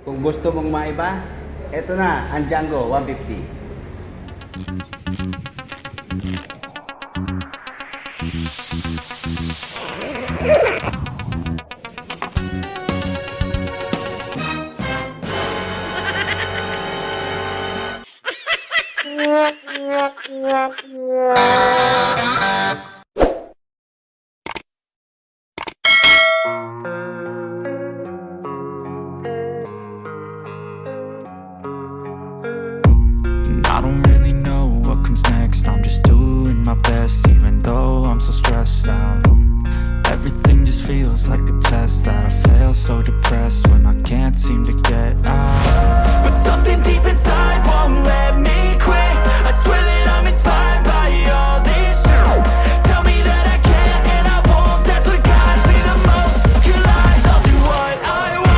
Kung gusto mong maiba, eto na ang Django 150. I don't really know what comes next. I'm just doing my best, even though I'm so stressed out. Everything just feels like a test that I fail, so depressed when I can't seem to get out. But something deep inside won't let me quit. I swear that I'm inspired by all this shit. Tell me that I can and I won't. That's what guides me the most. Kill lies, I'll do what I want.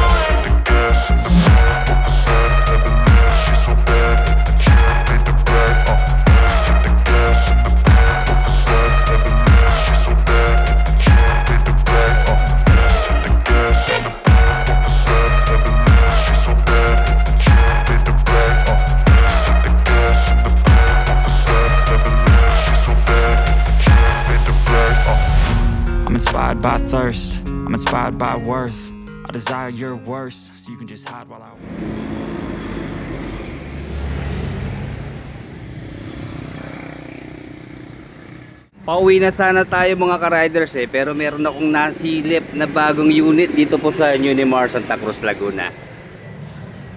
I'm inspired by thirst, I'm inspired by worth. I desire your worst, so you can just hide while I... Pauwi na sana tayo mga ka-riders pero meron akong nasilip na bagong unit dito po sa Unimar Santa Cruz, Laguna.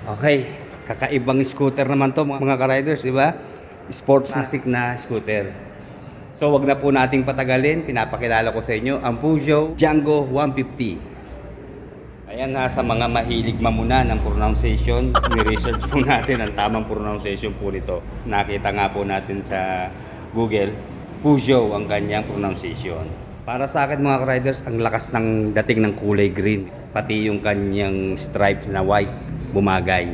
Okay, kakaibang scooter naman to mga ka-riders, di ba? Sports classic na scooter. So wag na po nating patagalin, pinapakilala ko sa inyo ang Peugeot Django 150. Ayan, sa mga mahilig mamuna ng pronunciation, ni-research po natin ang tamang pronunciation po nito. Nakita nga po natin sa Google, Peugeot ang kanyang pronunciation. Para sa akin mga riders, ang lakas ng dating ng kulay green, pati yung kanyang stripes na white, bumagay.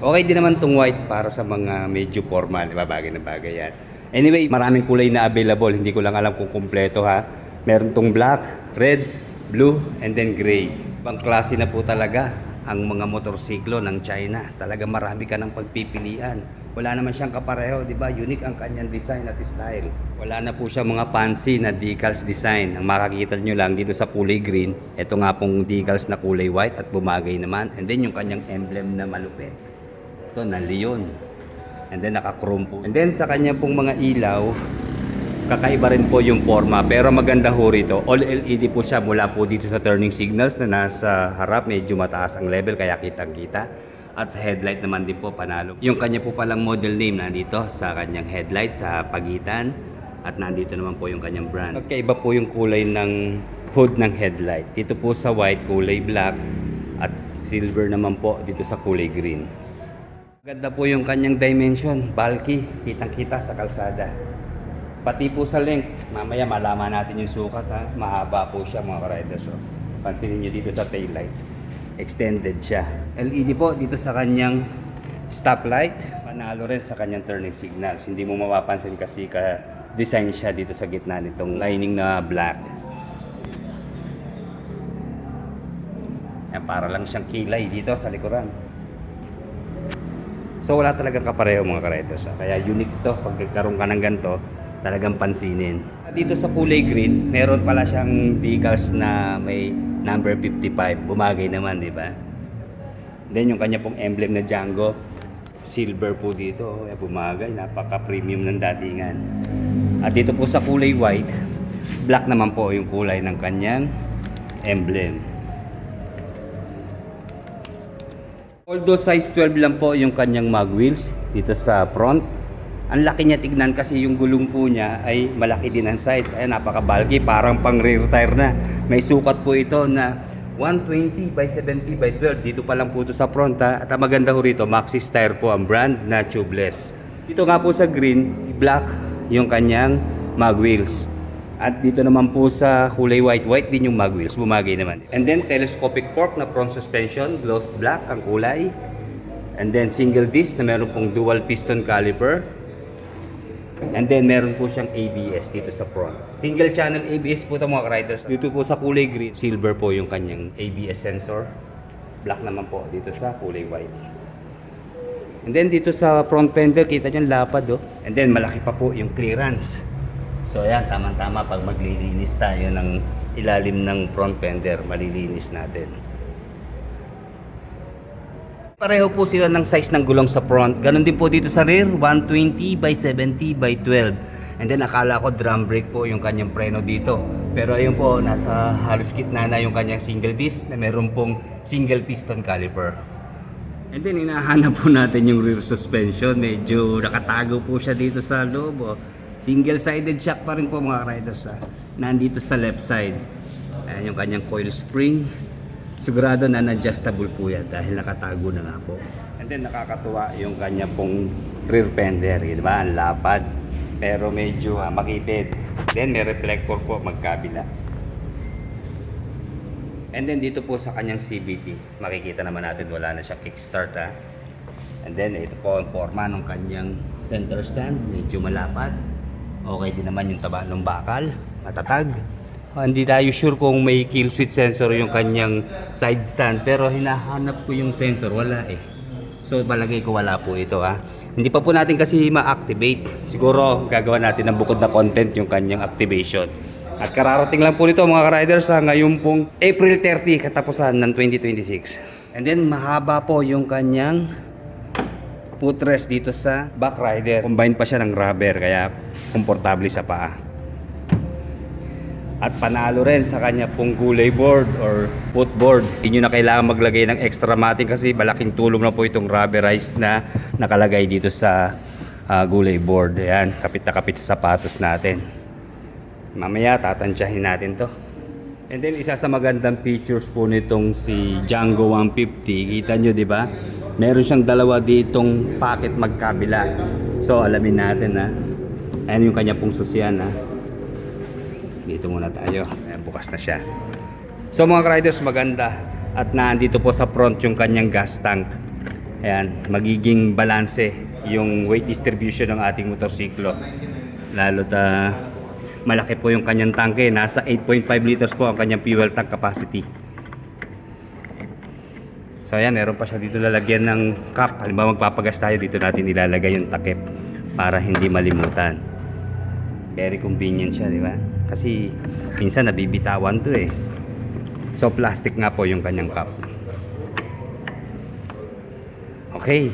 Okay din naman tong white para sa mga medyo formal, diba? Bagay na bagay yan. Anyway, maraming kulay na available, hindi ko lang alam kung kumpleto ha. Meron tong black, red, blue, and then gray. Ibang klase na po talaga ang mga motorsiklo ng China. Talaga marami ka ng pagpipilian. Wala naman siyang kapareho, di ba? Unique ang kanyang design at style. Wala na po siya mga fancy na decals design. Ang makakita nyo lang dito sa kulay green, ito nga pong decals na kulay white at bumagay naman. And then yung kanyang emblem na malupit. Ito na leon. And then naka-chrome po. And then sa kanya pong mga ilaw, kakaiba rin po yung forma. Pero maganda ho rito. All LED po siya mula po dito sa turning signals na nasa harap. Medyo mataas ang level kaya kitang-kita. At sa headlight naman din po panalo. Yung kanya po palang model name nandito sa kanyang headlight sa pagitan. At nandito naman po yung kanyang brand. Magkaiba po yung kulay ng hood ng headlight. Dito po sa white, kulay black. At silver naman po dito sa kulay green. Ganda po yung kanyang dimension, bulky, kitang-kita sa kalsada. Pati po sa length, mamaya malaman natin yung sukat ha. Mahaba po siya mga ka-riders. So, pansinin nyo dito sa taillight. Extended siya. LED po dito sa kanyang stoplight. Panalo rin sa kanyang turning signals. Hindi mo mapapansin kasi ka-design siya dito sa gitna nitong lining na black. Yan, para lang siyang kilay dito sa likuran. So wala talagang kapareho mga ka-riders. Kaya unique ito. Pag nagkaroon ka ng ganito, talagang pansinin. Dito sa kulay green, meron pala siyang decals na may number 55. Bumagay naman, di ba? Then yung kanya pong emblem na Django, silver po dito. Bumagay, napaka-premium ng datingan. At dito po sa kulay white, black naman po yung kulay ng kanyang emblem. Although size 12 lang po yung kanyang mag wheels dito sa front, ang laki niya tignan kasi yung gulong po niya ay malaki din ang size. Ay napaka-bulky, parang pang rear tire na. May sukat po ito na 120 by 70 by 12. Dito pa lang po ito sa front ha. At ang maganda ho rito, Maxxis tire po ang brand na tubeless. Dito nga po sa green, black yung kanyang mag wheels. At dito naman po sa kulay white din yung mag wheels, bumagay naman. And then telescopic fork na front suspension, gloss black ang kulay. And then single disc na meron pong dual piston caliper. And then meron po siyang ABS dito sa front. Single channel ABS po ito mga riders. Dito po sa kulay green, silver po yung kanyang ABS sensor. Black naman po dito sa kulay white. And then dito sa front fender, kita nyo lapad oh. And then malaki pa po yung clearance. So ayan, tama-tama pag maglilinis tayo ng ilalim ng front fender, malilinis natin. Pareho po sila ng size ng gulong sa front. Ganon din po dito sa rear, 120 by 70 by 12. And then akala ko drum brake po yung kanyang preno dito. Pero ayun po, nasa halos gitna na yung kanyang single disc na meron pong single piston caliper. And then hinahanap po natin yung rear suspension. Medyo nakatago po siya dito sa loob. Oh. Single-sided shock pa rin po mga riders. Nandito sa left side. Ayan yung kanyang coil spring. Sigurado na adjustable po yan dahil nakatago na nga po. And then nakakatuwa yung kanya pong rear fender, di ba? Ang lapad pero medyo makitid. Then may reflector po magkabila. And then dito po sa kanyang CVT, makikita naman natin wala na siya kickstart ha. And then ito po ang forma ng kanyang center stand, medyo malapad. Okay din naman yung taba ng bakal, matatag. Hindi tayo sure kung may kill switch sensor yung kanyang side stand, pero hinahanap ko yung sensor, wala eh. So palagay ko wala po ito ha. Hindi pa po natin kasi ma-activate. Siguro gagawa natin ng bukod na content yung kanyang activation. At kararating lang po nito mga riders sa ngayon pong April 30 katapusan ng 2026. And then mahaba po yung kanyang footrest dito sa back rider. Combine pa siya ng rubber kaya komportable sa paa. At panalo rin sa kanya pong gulay board or footboard. Hindi nyo na kailangan maglagay ng extra matting kasi malaking tulong na po itong rubberized na nakalagay dito sa gulay board. Ayan, kapit na kapit sa sapatos natin. Mamaya tatansyahin natin to. And then isa sa magandang features po nitong si Django 150. Kita nyo di ba? Meron siyang dalawa ditong pocket magkabila. So alamin natin ha. Ayan yung kanya pong susyan ha. Dito muna tayo. Ayan, bukas na siya. So mga riders, maganda. At nandito po sa front yung kanyang gas tank. Ayan, magiging balanse yung weight distribution ng ating motorsiklo. Lalo't malaki po yung kanyang tangke. Nasa 8.5 liters po ang kanyang fuel tank capacity. So ayan, meron pa siya dito lalagyan ng cap. Halimbawa magpapagas tayo, dito natin ilalagay yung takip para hindi malimutan. Very convenient siya, di ba? Kasi minsan nabibitawan to eh. So plastic nga po yung kanyang cup. Okay.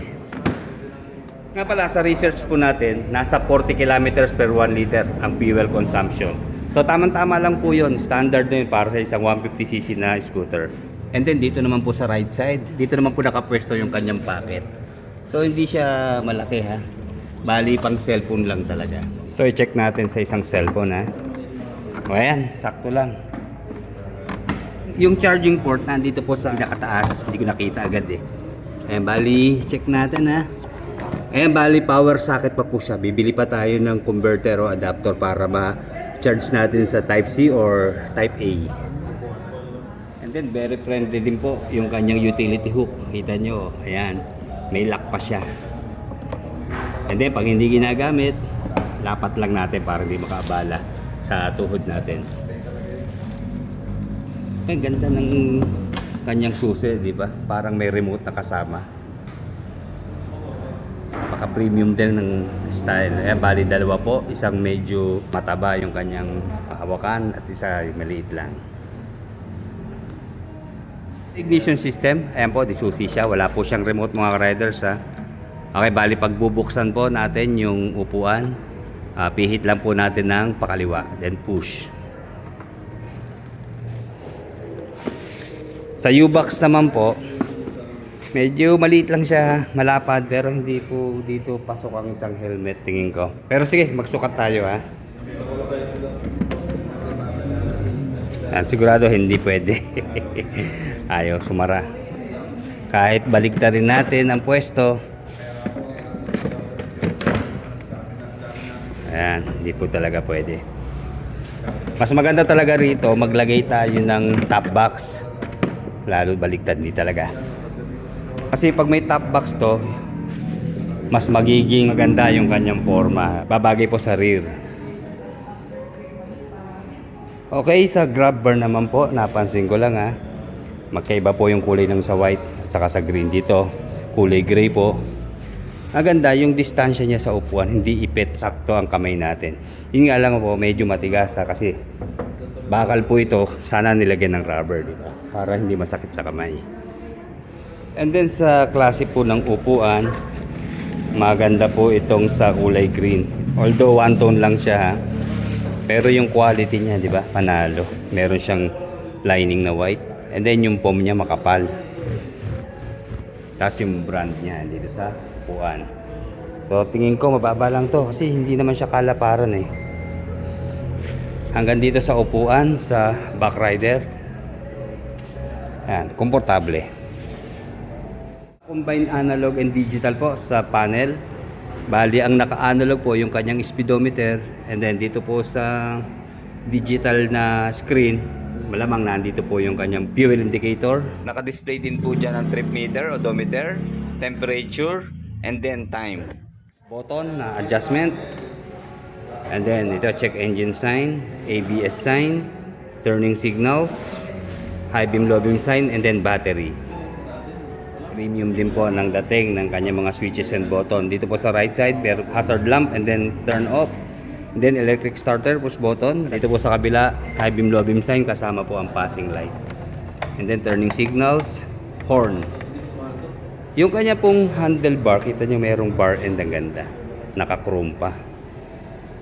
Nga pala sa research po natin, nasa 40 kilometers per 1 liter ang fuel consumption. So tamang-tama lang po yun. Standard na yun para sa isang 150cc na scooter. And then dito naman po sa right side, dito naman po nakapwesto yung kanyang pocket. So hindi siya malaki ha. Bali pang cellphone lang talaga. So i-check natin sa isang cellphone ha. O ayan, sakto lang. Yung charging port nandito po sa nakataas. Hindi ko nakita agad eh. Ayan, bali, check natin ha. Ayan, bali, power socket pa po siya. Bibili pa tayo ng converter o adapter para ma-charge natin sa Type C or Type A. And then, very friendly din po yung kanyang utility hook. Kita nyo, ayan, may lock pa siya. And then, pag hindi ginagamit, lapat lang natin para hindi makaabala sa tuhod natin. Ang ganda ng kanyang susi, di ba? Parang may remote na kasama. Napaka-premium din ng style. Ayan, bali dalawa po. Isang medyo mataba yung kanyang hawakan at isa maliit lang. Ignition system. Ayan po, disusi siya. Wala po siyang remote mga riders ha. Okay, bali pagbubuksan po natin yung upuan. Pihit lang po natin ng pakaliwa, then push. Sa U-box naman po, medyo maliit lang siya, malapad, pero hindi po dito pasok ang isang helmet tingin ko. Pero sige, magsukat tayo ha. Sigurado hindi pwede. Ayaw sumara. Kahit baligtarin natin ang pwesto, ayan, hindi po talaga pwede. Mas maganda talaga rito, maglagay tayo ng top box. Lalo baligtad, hindi talaga. Kasi pag may top box to, mas magiging maganda yung kanyang forma. Babagay po sa rear. Okay, sa grab bar naman po, napansin ko lang ha. Magkaiba po yung kulay ng sa white at saka sa green. Dito, kulay gray po. Maganda yung distansya niya sa upuan, hindi ipit, sakto ang kamay natin. Yun nga lang po, medyo matigas kasi bakal po ito, sana nilagyan ng rubber, di ba? Para hindi masakit sa kamay. And then sa klase po ng upuan, maganda po itong sa kulay green. Although one tone lang siya ha. Pero yung quality niya, di ba? Panalo. Meron siyang lining na white. And then yung foam niya makapal. Tapos yung brand niya dito sa upuan. So tingin ko mababa lang to kasi hindi naman siya kalaparan eh. Hanggang dito sa upuan sa back rider. Ayan, komportable. Combine analog and digital po sa panel. Bali ang naka-analog po yung kanyang speedometer, and then dito po sa digital na screen, malamang nandito po yung kanyang fuel indicator. Naka-display din po dyan ang trip meter, odometer, temperature, and then time. Button na adjustment. And then ito check engine sign, ABS sign, turning signals, high beam low beam sign, and then battery. Premium din po ng dating ng kanyang mga switches and button. Dito po sa right side, pero hazard lamp and then turn off. And then electric starter, push button. Dito po sa kabila, high beam low beam sign, kasama po ang passing light. And then turning signals, horn. Yung kanya pong handlebar, kita nyo merong bar end, ang ganda. Naka-chrome pa.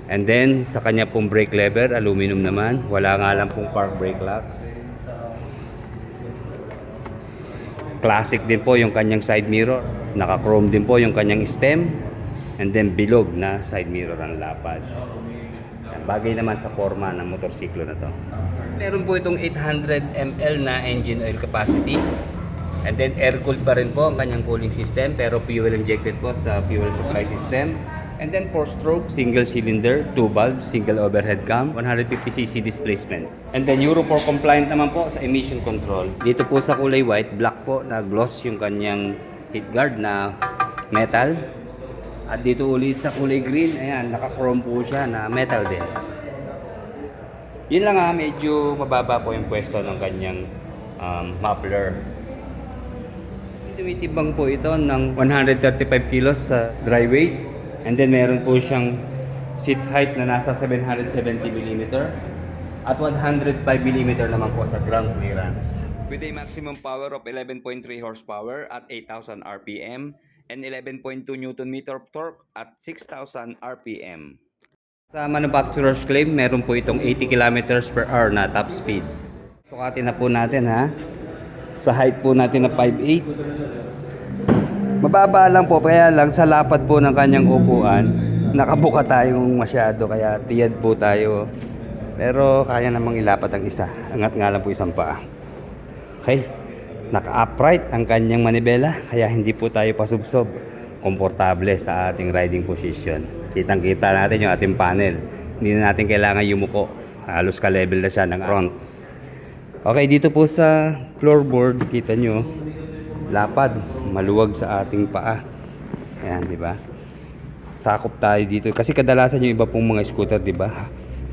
And then sa kanya pong brake lever, aluminum naman. Wala nga lang pong park brake lock. Classic din po yung kanyang side mirror. Naka-chrome din po yung kanyang stem. And then bilog na side mirror ang lapad. Bagay naman sa forma ng motorsiklo na to. Meron po itong 800 ml na engine oil capacity. And then air-cooled pa rin po ang kanyang cooling system, pero fuel injected po sa fuel supply system. And then 4-stroke, single cylinder, 2 valves, single overhead cam, 150cc displacement. And then Euro 4 compliant naman po sa emission control. Dito po sa kulay white, black po na gloss yung kanyang heat guard na metal. At dito ulit sa kulay green, ayan, naka-chrome po siya na metal din. Yun lang ha, medyo mababa po yung pwesto ng kanyang muffler. Tumitibang po ito ng 135 kilos sa dry weight. And then meron po siyang seat height na nasa 770mm at 105mm naman po sa ground clearance. With a maximum power of 11.3 horsepower at 8,000 RPM and 11.2 Nm of torque at 6,000 RPM. Sa manufacturer's claim, meron po itong 80 km per hour na top speed. Sukatin na po natin ha. Sa height po natin na 5'8". Mababa lang po, kaya lang sa lapad po ng kanyang upuan, nakabuka tayong masyado, kaya tiyad po tayo. Pero kaya namang ilapat ang isa. Angat nga lang po isang paa. Okay, naka-upright ang kanyang manibela, kaya hindi po tayo pasubsob. Komportable sa ating riding position. Kitang-kita natin yung ating panel. Hindi na natin kailangan yumuko. Halos ka-level na siya ng front. Okay, dito po sa floorboard, kita nyo, lapad, maluwag sa ating paa. Ayan, di ba? Sakop tayo dito. Kasi kadalasan yung iba pong mga scooter, di ba?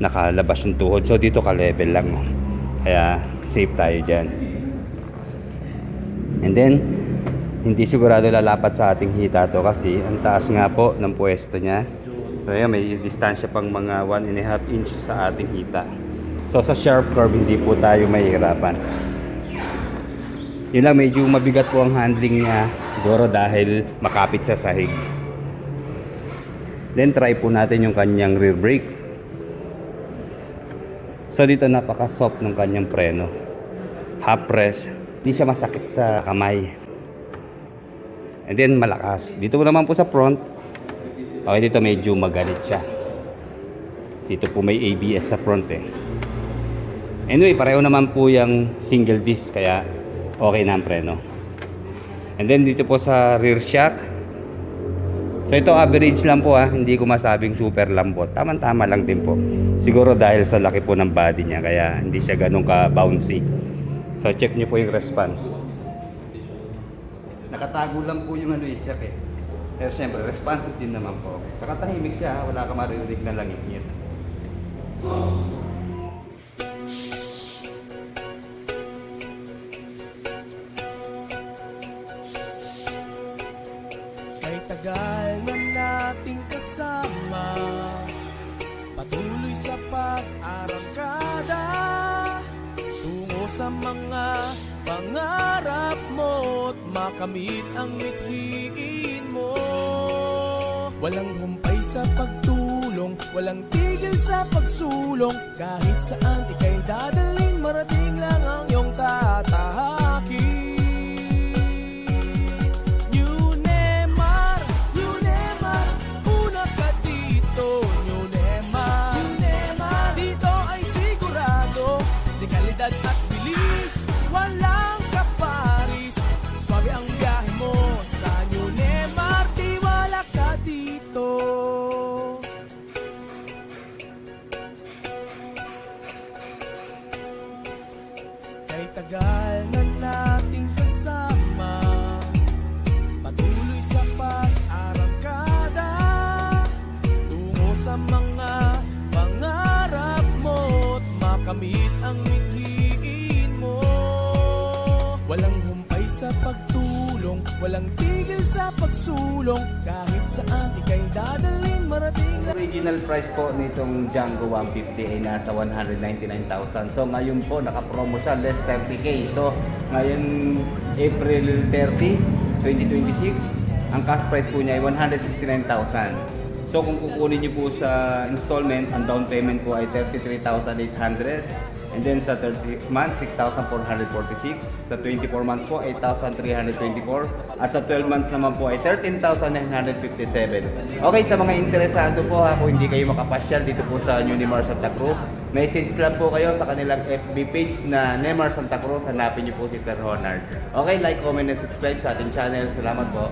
Nakalabas yung tuhod. So dito ka-level lang. Kaya safe tayo dyan. And then, hindi sigurado lalapat sa ating hita to kasi ang taas nga po ng pwesto niya. So ayan, may distansya pang mga 1.5 inch sa ating hita. So sa sharp curve, hindi po tayo mahihirapan. Yun lang, medyo mabigat po ang handling niya. Siguro dahil makapit sa sahig. Then try po natin yung kanyang rear brake. So dito napaka-soft ng kanyang preno. Half press. Hindi siya masakit sa kamay. And then malakas. Dito naman po sa front. Okay, dito medyo magalit siya. Dito po may ABS sa front eh. Anyway, pareho naman po yung single disc, kaya okay na ang preno. And then dito po sa rear shock. So ito average lang po ha. Hindi ko masabing super lambot. Tama-tama lang din po. Siguro dahil sa laki po ng body niya, kaya hindi siya ganun ka-bouncy. So check nyo po yung response. Nakatago lang po yung shock eh. Pero siyempre, responsive din naman po. Saka tahimik siya, wala ka maririnig na langit-ngit. tagal na nating kasama, patuloy sa pag-arangkada tungo sa mga pangarap mo't makamit ang mithiin mo. Walang humpay sa pagtulong, walang tigil sa pagsulong. Kahit saan ika'y dadalhin, marating lang ang iyong tatahakin. Unemar, una ka dito. Unemar, dito ay sigurado, legalidad at bilis, walang kaparis. Swabe ang biyahe mo sa Unemar, tiwala ka dito. Kay tagal na nating kasama, patuloy sa pag-arangkada tungo sa mga pangarap mo't makamit ang mithiin mo. Walang humpay sa pagtulong, walang tigil sa pagsulong. Kahit saan ika'y dadalhin, marating na. Original price po nitong Django 150 ay nasa 199,000. So ngayon po naka-promo siya, less 30k. So ngayon April 30, 2026, ang cash price po niya ay 169,000. So kung kukunin niyo po sa installment, ang down payment po ay 33,800. And then sa 36 months, 6,446. Sa 24 months po, 8,324. At sa 12 months naman po ay 13,957. Okay, sa mga interesado po ha, kung hindi kayo makapasyal dito po sa Unimar Santa Cruz, message lang po kayo sa kanilang FB page na Nemar Santa Cruz. Hanapin niyo po si Sir Honard. Okay, like, comment, and subscribe sa ating channel. Salamat po.